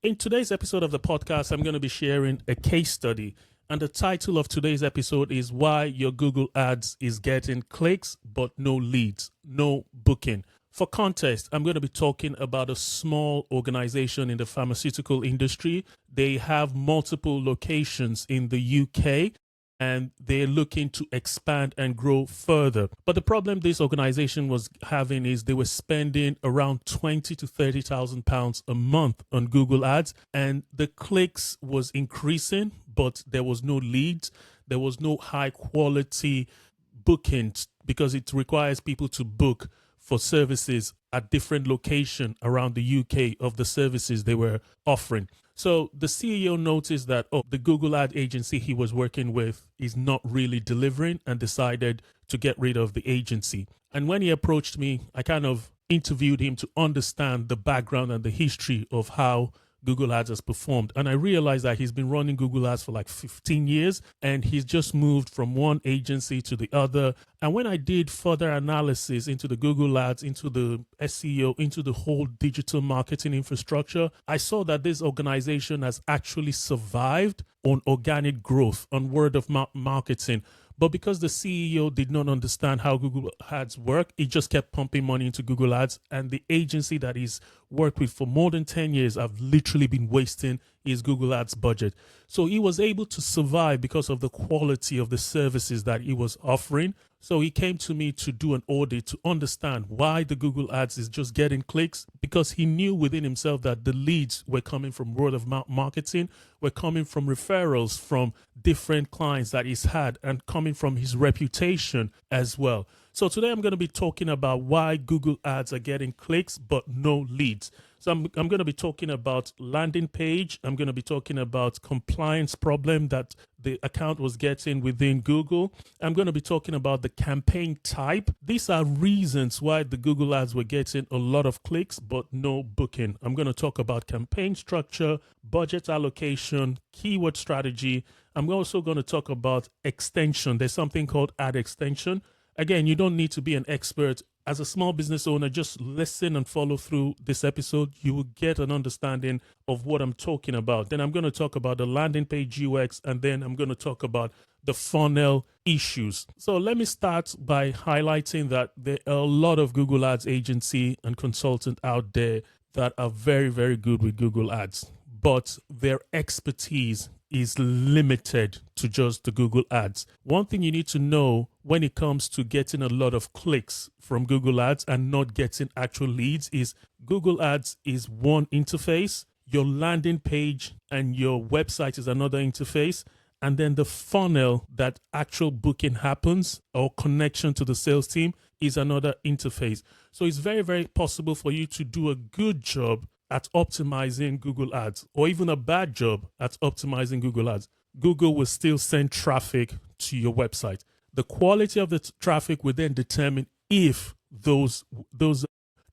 In today's episode of the podcast, I'm going to be sharing a case study. And the title of today's episode is Why Your Google Ads is Getting Clicks But No Leads, No Booking. For context, I'm going to be talking about a small organization in the pharmaceutical industry. They have multiple locations in the UK and they're looking to expand and grow further. But the problem this organization was having is they were spending around 20 to 30,000 pounds a month on Google Ads, and the clicks was increasing, but there was no leads, there was no high quality bookings because it requires people to book for services at different locations around the UK of the services they were offering. So the CEO noticed that, the Google ad agency he was working with is not really delivering and decided to get rid of the agency. And when he approached me, I kind of interviewed him to understand the background and the history of how Google Ads has performed. And I realized that he's been running Google Ads for like 15 years and he's just moved from one agency to the other. And when I did further analysis into the Google Ads, into the SEO, into the whole digital marketing infrastructure, I saw that this organization has actually survived on organic growth, on word of mouth marketing. But because the CEO did not understand how Google Ads work, he just kept pumping money into Google Ads. And the agency that he's worked with for more than 10 years have literally been wasting his Google Ads budget. So he was able to survive because of the quality of the services that he was offering. So he came to me to do an audit to understand why the Google Ads is just getting clicks, because he knew within himself that the leads were coming from word of mouth marketing, were coming from referrals from different clients that he's had, and coming from his reputation as well. So today I'm going to be talking about why Google Ads are getting clicks but no leads. So I'm going to be talking about landing page. I'm going to be talking about compliance problem that the account was getting within Google. I'm going to be talking about the campaign type. These are reasons why the Google Ads were getting a lot of clicks but no booking. I'm going to talk about campaign structure, budget allocation, keyword strategy. I'm also going to talk about extension. There's something called ad extension. Again, you don't need to be an expert. As a small business owner, just listen and follow through this episode. You will get an understanding of what I'm talking about. Then I'm going to talk about the landing page UX, and then I'm going to talk about the funnel issues. So let me start by highlighting that there are a lot of Google Ads agency and consultant out there that are very, very good with Google Ads, but their expertise is limited to just the Google Ads. One thing you need to know when it comes to getting a lot of clicks from Google Ads and not getting actual leads is Google Ads is one interface, your landing page and your website is another interface, and then the funnel that actual booking happens or connection to the sales team is another interface. So it's very, very possible for you to do a good job at optimizing Google Ads, or even a bad job at optimizing Google Ads. Google will still send traffic to your website. The quality of the traffic will then determine if those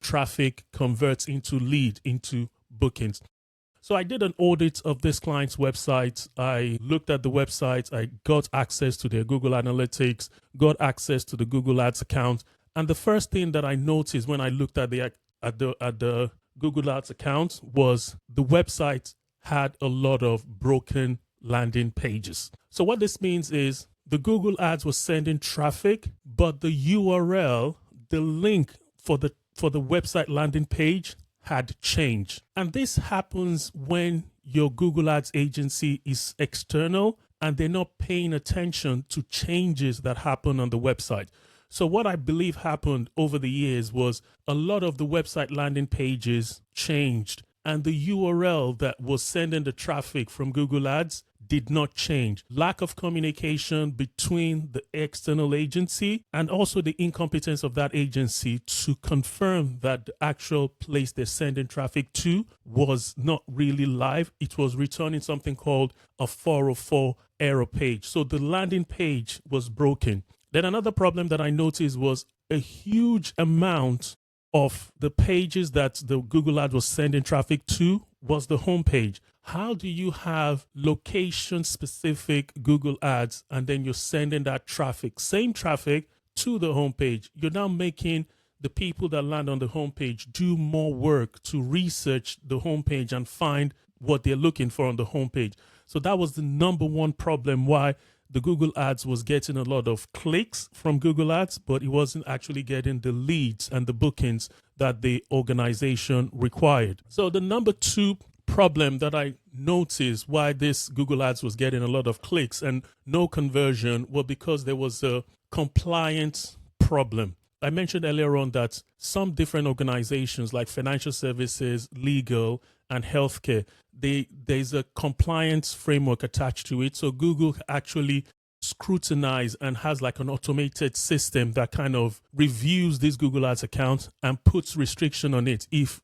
traffic converts into lead, into bookings. So I did an audit of this client's website. I looked at the website. I got access to their Google Analytics, got access to the Google Ads account. And the first thing that I noticed when I looked at the Google Ads account was the website had a lot of broken landing pages. So what this means is the Google Ads was sending traffic, but the URL, the link for the website landing page had changed. And this happens when your Google Ads agency is external and they're not paying attention to changes that happen on the website. So what I believe happened over the years was a lot of the website landing pages changed and the URL that was sending the traffic from Google Ads did not change. Lack of communication between the external agency and also the incompetence of that agency to confirm that the actual place they're sending traffic to was not really live. It was returning something called a 404 error page. So the landing page was broken. Then another problem that I noticed was a huge amount of the pages that the Google Ad was sending traffic to was the homepage. How do you have location specific Google Ads and then you're sending that traffic, same traffic, to the homepage? You're now making the people that land on the homepage do more work to research the homepage and find what they're looking for on the homepage. So that was the number one problem why the Google Ads was getting a lot of clicks from Google Ads, but it wasn't actually getting the leads and the bookings that the organization required. So the number two problem that I noticed why this Google Ads was getting a lot of clicks and no conversion was because there was a compliance problem. I mentioned earlier on that some different organizations like financial services, legal, and healthcare, there's a compliance framework attached to it. So Google actually scrutinize and has like an automated system that kind of reviews this Google Ads account and puts restriction on it if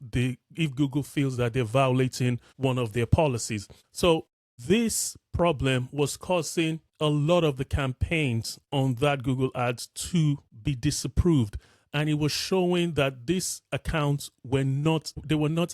Google feels that they're violating one of their policies. So this problem was causing a lot of the campaigns on that Google Ads to be disapproved, and it was showing that these accounts were not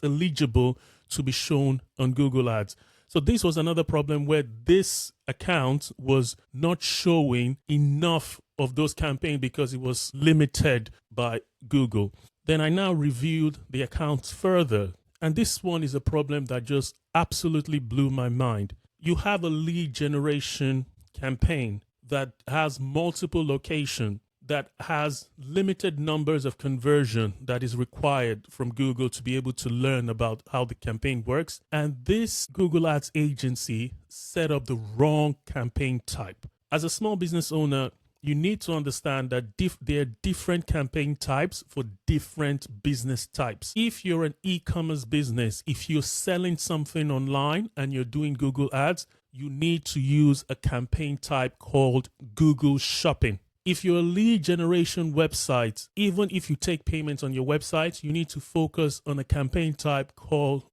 eligible to be shown on Google Ads. So this was another problem where this account was not showing enough of those campaigns because it was limited by Google. Then I now reviewed the accounts further, and this one is a problem that just absolutely blew my mind. You have a lead generation campaign that has multiple locations, that has limited numbers of conversion that is required from Google to be able to learn about how the campaign works. And this Google Ads agency set up the wrong campaign type. As a small business owner, you need to understand that there are different campaign types for different business types. If you're an e-commerce business, if you're selling something online and you're doing Google Ads, you need to use a campaign type called Google Shopping. If you're a lead generation website, even if you take payments on your website, you need to focus on a campaign type called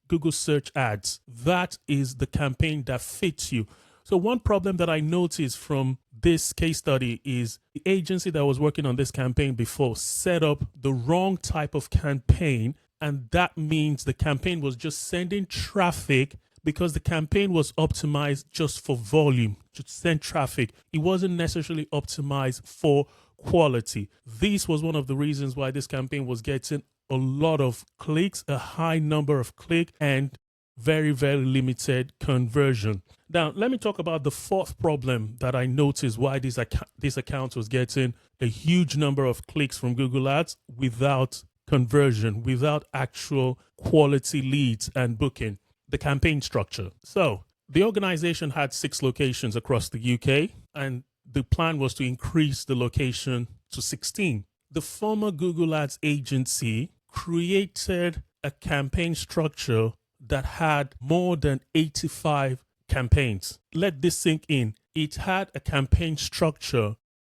Google Search Ads. That is the campaign that fits you. So one problem that I noticed from this case study is the agency that was working on this campaign before set up the wrong type of campaign, and that means the campaign was just sending traffic because the campaign was optimized just for volume, to send traffic. It wasn't necessarily optimized for quality. This was one of the reasons why this campaign was getting a lot of clicks, a high number of clicks, and very, very limited conversion. Now, let me talk about the fourth problem that I noticed why this account was getting a huge number of clicks from Google Ads without conversion, without actual quality leads and booking. The campaign structure. So the organization had 6 locations across the UK, and the plan was to increase the location to 16. The former Google Ads agency created a campaign structure that had more than 85 campaigns. Let this sink in. It had a campaign structure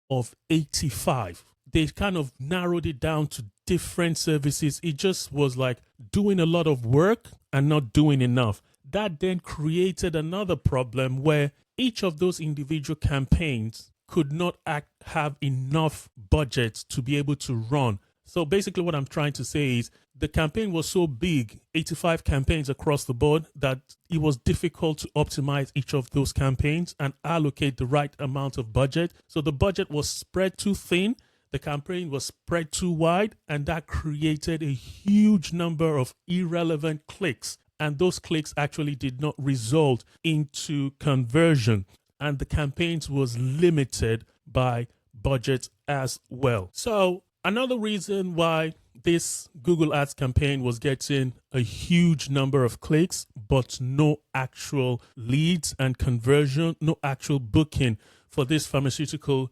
of 85. They kind of narrowed it down to different services. It just was like doing a lot of work and not doing enough. That then created another problem where each of those individual campaigns could not have enough budget to be able to run. So basically what I'm trying to say is the campaign was so big, 85 campaigns across the board, that it was difficult to optimize each of those campaigns and allocate the right amount of budget. So the budget was spread too thin, the campaign was spread too wide, and that created a huge number of irrelevant clicks. And those clicks actually did not result into conversion. And the campaigns was limited by budget as well. So another reason why this Google Ads campaign was getting a huge number of clicks, but no actual leads and conversion, no actual booking for this pharmaceutical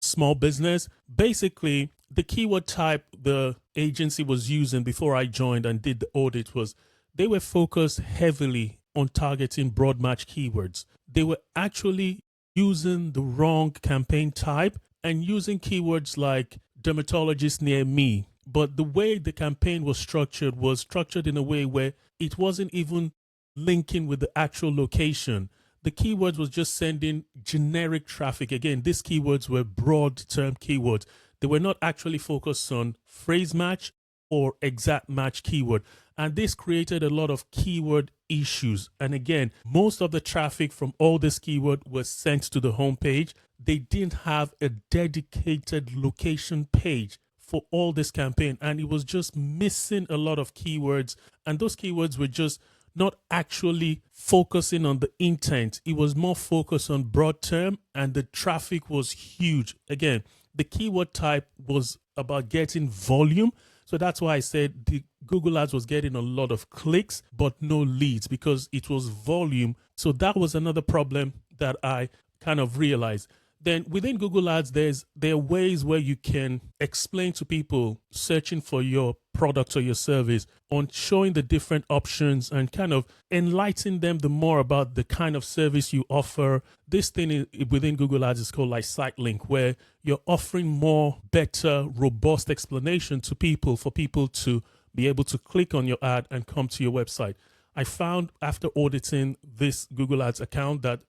small business. Basically, the keyword type the agency was using before I joined and did the audit was they were focused heavily on targeting broad match keywords. They were actually using the wrong campaign type and using keywords like dermatologist near me. But the way the campaign was structured in a way where it wasn't even linking with the actual location. The keywords was just sending generic traffic. Again, these keywords were broad term keywords. They were not actually focused on phrase match or exact match keyword. And this created a lot of keyword issues. And again, most of the traffic from all this keyword was sent to the homepage. They didn't have a dedicated location page for all this campaign, and it was just missing a lot of keywords. And those keywords were just not actually focusing on the intent. It was more focused on broad term, and the traffic was huge. Again, the keyword type was about getting volume. So that's why I said the Google Ads was getting a lot of clicks, but no leads because it was volume. So that was another problem that I kind of realized. Then within Google Ads, there are ways where you can explain to people searching for your product or your service on showing the different options and kind of enlighten them the more about the kind of service you offer. This thing within Google Ads is called like site link, where you're offering more better, robust explanation to people for people to be able to click on your ad and come to your website. I found after auditing this Google Ads account that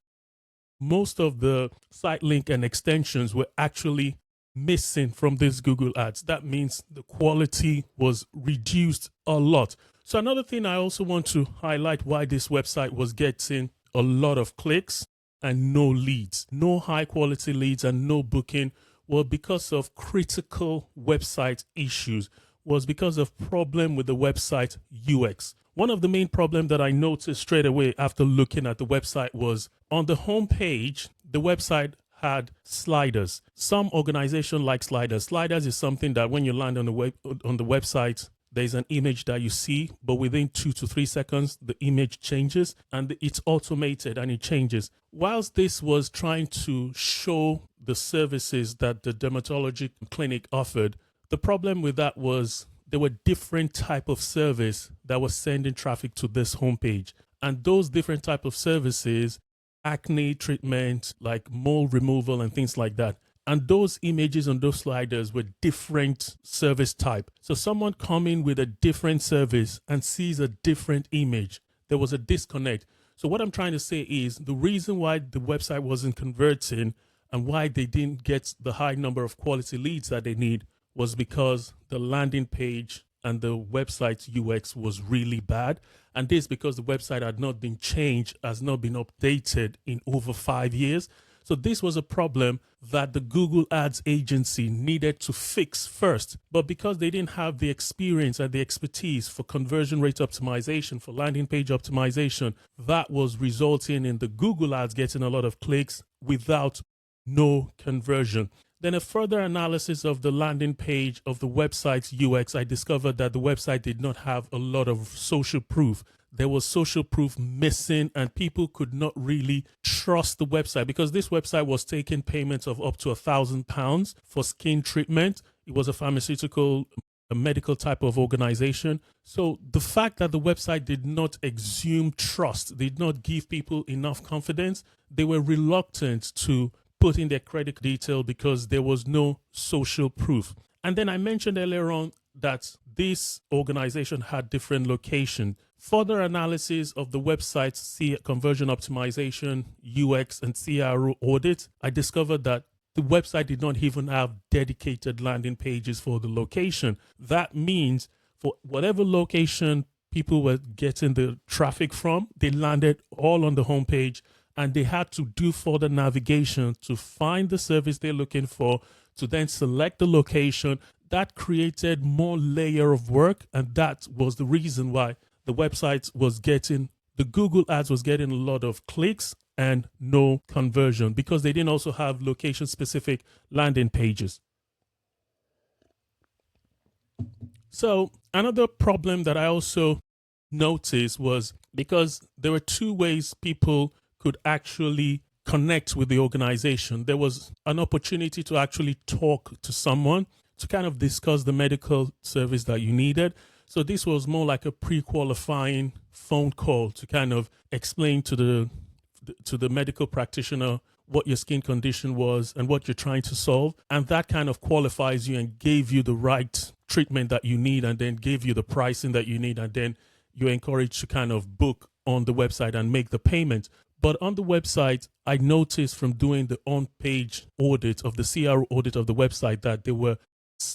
most of the site link and extensions were actually missing from this Google Ads. That means the quality was reduced a lot. So another thing I also want to highlight why this website was getting a lot of clicks and no leads, no high quality leads and no booking, were because of critical website issues, was because of problem with the website UX. One of the main problems that I noticed straight away after looking at the website was on the home page, the website had sliders. Some organization like sliders. Sliders is something that when you land on the website, there's an image that you see, but within 2 to 3 seconds, the image changes and it's automated and it changes. Whilst this was trying to show the services that the dermatology clinic offered, the problem with that was there were different type of service that was sending traffic to this homepage. And those different type of services, acne treatment, like mole removal and things like that. And those images on those sliders were different service type. So someone coming with a different service and sees a different image, there was a disconnect. So what I'm trying to say is the reason why the website wasn't converting and why they didn't get the high number of quality leads that they need was because the landing page and the website's UX was really bad. And this because the website had not been changed, has not been updated in over 5 years. So this was a problem that the Google Ads agency needed to fix first. But because they didn't have the experience and the expertise for conversion rate optimization, for landing page optimization, that was resulting in the Google Ads getting a lot of clicks without no conversion. Then a further analysis of the landing page of the website's UX, I discovered that the website did not have a lot of social proof. There was social proof missing and people could not really trust the website because this website was taking payments of up to £1,000 for skin treatment. It was a medical type of organization. So the fact that the website did not exude trust, did not give people enough confidence, they were reluctant to put in their credit detail because there was no social proof. And then I mentioned earlier on that this organization had different locations. Further analysis of the website's conversion optimization, UX, and CRO audit, I discovered that the website did not even have dedicated landing pages for the location. That means for whatever location people were getting the traffic from, they landed all on the homepage. And they had to do further navigation to find the service they're looking for, to then select the location. That created more layer of work. And that was the reason why the website was getting, the Google Ads was getting a lot of clicks and no conversion because they didn't also have location specific landing pages. So another problem that I also noticed was because there were two ways people could actually connect with the organization. There was an opportunity to actually talk to someone to kind of discuss the medical service that you needed. So this was more like a pre-qualifying phone call to kind of explain to the medical practitioner what your skin condition was and what you're trying to solve. And that kind of qualifies you and gave you the right treatment that you need and then gave you the pricing that you need. And then you're encouraged to kind of book on the website and make the payment. But on the website, I noticed from doing the on-page audit of the CRO audit of the website that there were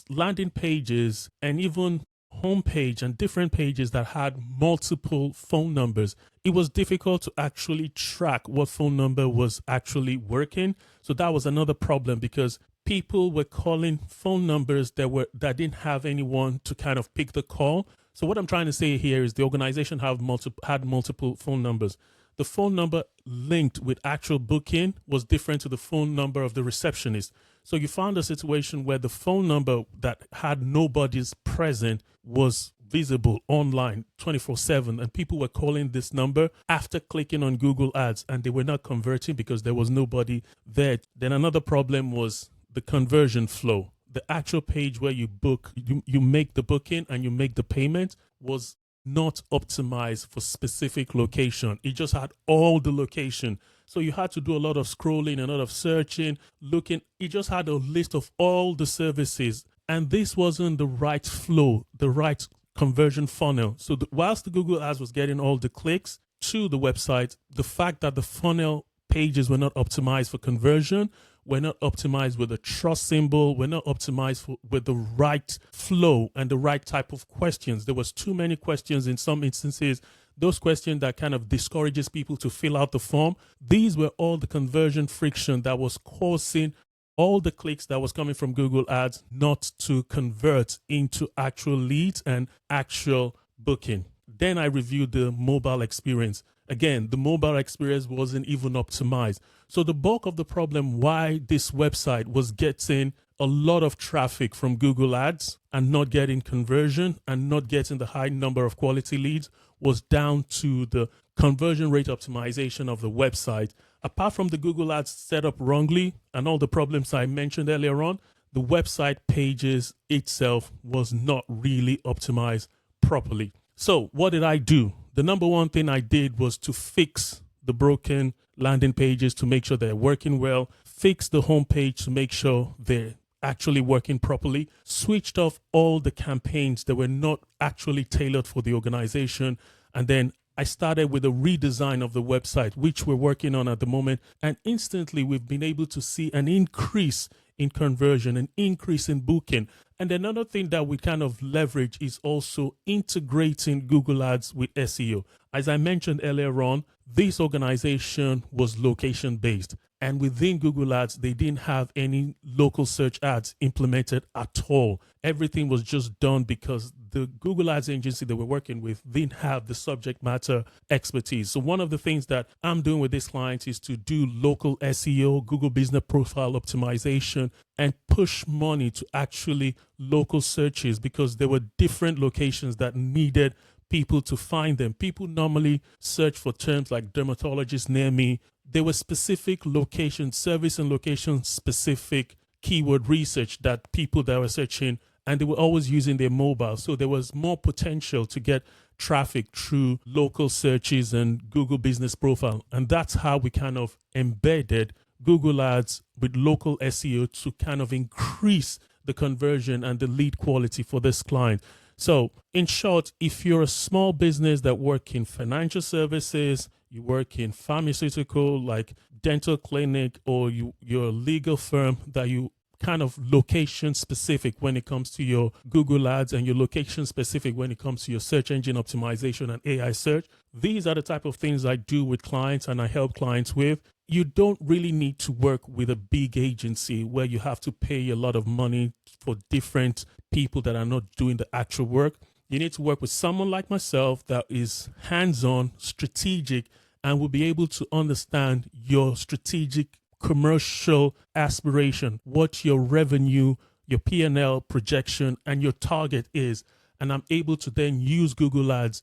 landing pages and even homepage and different pages that had multiple phone numbers. It was difficult to actually track what phone number was actually working. So that was another problem because people were calling phone numbers that didn't have anyone to kind of pick the call. So what I'm trying to say here is the organization had multiple phone numbers. The phone number linked with actual booking was different to the phone number of the receptionist. So you found a situation where the phone number that had nobody's present was visible online 24/7, and people were calling this number after clicking on Google Ads, and they were not converting because there was nobody there. Then another problem was the conversion flow. The actual page where you book, you make the booking and you make the payment was not optimized for specific location. It just had all the location. So you had to do a lot of scrolling, a lot of searching, looking. It just had a list of all the services. And this wasn't the right flow, the right conversion funnel. So whilst the Google Ads was getting all the clicks to the website, the fact that the funnel pages were not optimized for conversion, were not optimized with a trust symbol, were not optimized with the right flow and the right type of questions. There was too many questions in some instances. Those questions that kind of discourages people to fill out the form. These were all the conversion friction that was causing all the clicks that was coming from Google Ads not to convert into actual leads and actual booking. Then I reviewed the mobile experience. Again, the mobile experience wasn't even optimized. So the bulk of the problem why this website was getting a lot of traffic from Google Ads and not getting conversion and not getting the high number of quality leads was down to the conversion rate optimization of the website. Apart from the Google Ads set up wrongly and all the problems I mentioned earlier on, the website pages itself was not really optimized properly. So what did I do? The number one thing I did was to fix the broken landing pages to make sure they're working well, fix the homepage to make sure they're actually working properly, switched off all the campaigns that were not actually tailored for the organization, and then I started with a redesign of the website, which we're working on at the moment, and instantly we've been able to see an increase in conversion, an increase in booking. And another thing that we kind of leverage is also integrating Google Ads with SEO. As I mentioned earlier on, this organization was location based. And within Google Ads, they didn't have any local search ads implemented at all. Everything was just done because the Google Ads agency they were working with didn't have the subject matter expertise. So one of the things that I'm doing with this client is to do local SEO, Google Business Profile optimization, and push money to actually local searches because there were different locations that needed people to find them. People normally search for terms like dermatologist near me. There were specific location, service and location specific keyword research that people that were searching, and they were always using their mobile. So there was more potential to get traffic through local searches and Google Business Profile. And that's how we kind of embedded Google Ads with local SEO to kind of increase the conversion and the lead quality for this client. So in short, if you're a small business that work in financial services, you work in pharmaceutical like dental clinic, or you're a legal firm that you kind of location specific when it comes to your Google Ads and your location specific when it comes to your search engine optimization and AI search. These are the type of things I do with clients and I help clients with. You don't really need to work with a big agency where you have to pay a lot of money for different people that are not doing the actual work. You need to work with someone like myself that is hands-on, strategic, and will be able to understand your strategic commercial aspiration, what your revenue, your P&L projection, and your target is. And I'm able to then use Google Ads,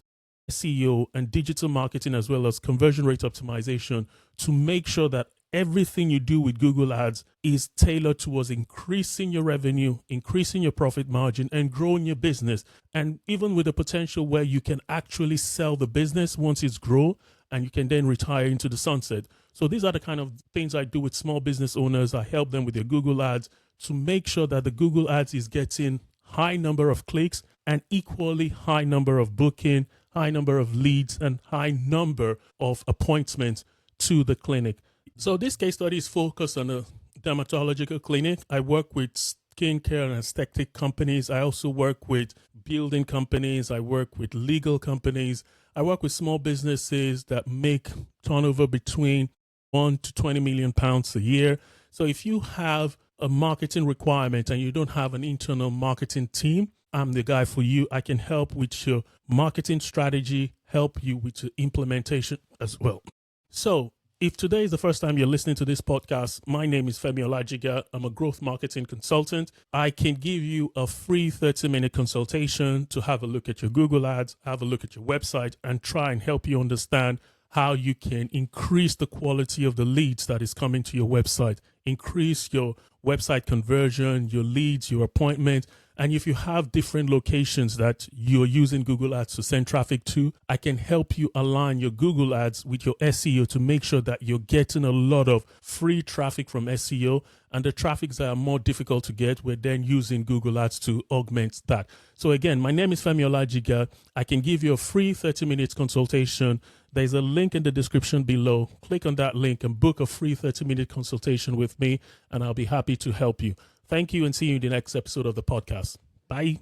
SEO, and digital marketing, as well as conversion rate optimization, to make sure that everything you do with Google Ads is tailored towards increasing your revenue, increasing your profit margin, and growing your business. And even with the potential where you can actually sell the business once it's grown, and you can then retire into the sunset. So these are the kind of things I do with small business owners. I help them with their Google Ads to make sure that the Google Ads is getting high number of clicks and equally high number of booking, high number of leads, and high number of appointments to the clinic. So this case study is focused on a dermatological clinic. I work with skincare and aesthetic companies. I also work with building companies. I work with legal companies. I work with small businesses that make turnover between 1 to 20 million pounds a year. So if you have a marketing requirement and you don't have an internal marketing team, I'm the guy for you. I can help with your marketing strategy, help you with your implementation as well. So, if today is the first time you're listening to this podcast, my name is Femi Olajiga. I'm a growth marketing consultant. I can give you a free 30-minute consultation to have a look at your Google Ads, have a look at your website, and try and help you understand how you can increase the quality of the leads that is coming to your website, increase your website conversion, your leads, your appointment. And if you have different locations that you're using Google Ads to send traffic to, I can help you align your Google Ads with your SEO to make sure that you're getting a lot of free traffic from SEO, and the traffics that are more difficult to get, we're then using Google Ads to augment that. So again, my name is Femi Olajiga. I can give you a free 30-minute consultation. There's a link in the description below. Click on that link and book a free 30-minute consultation with me, and I'll be happy to help you. Thank you, and see you in the next episode of the podcast. Bye.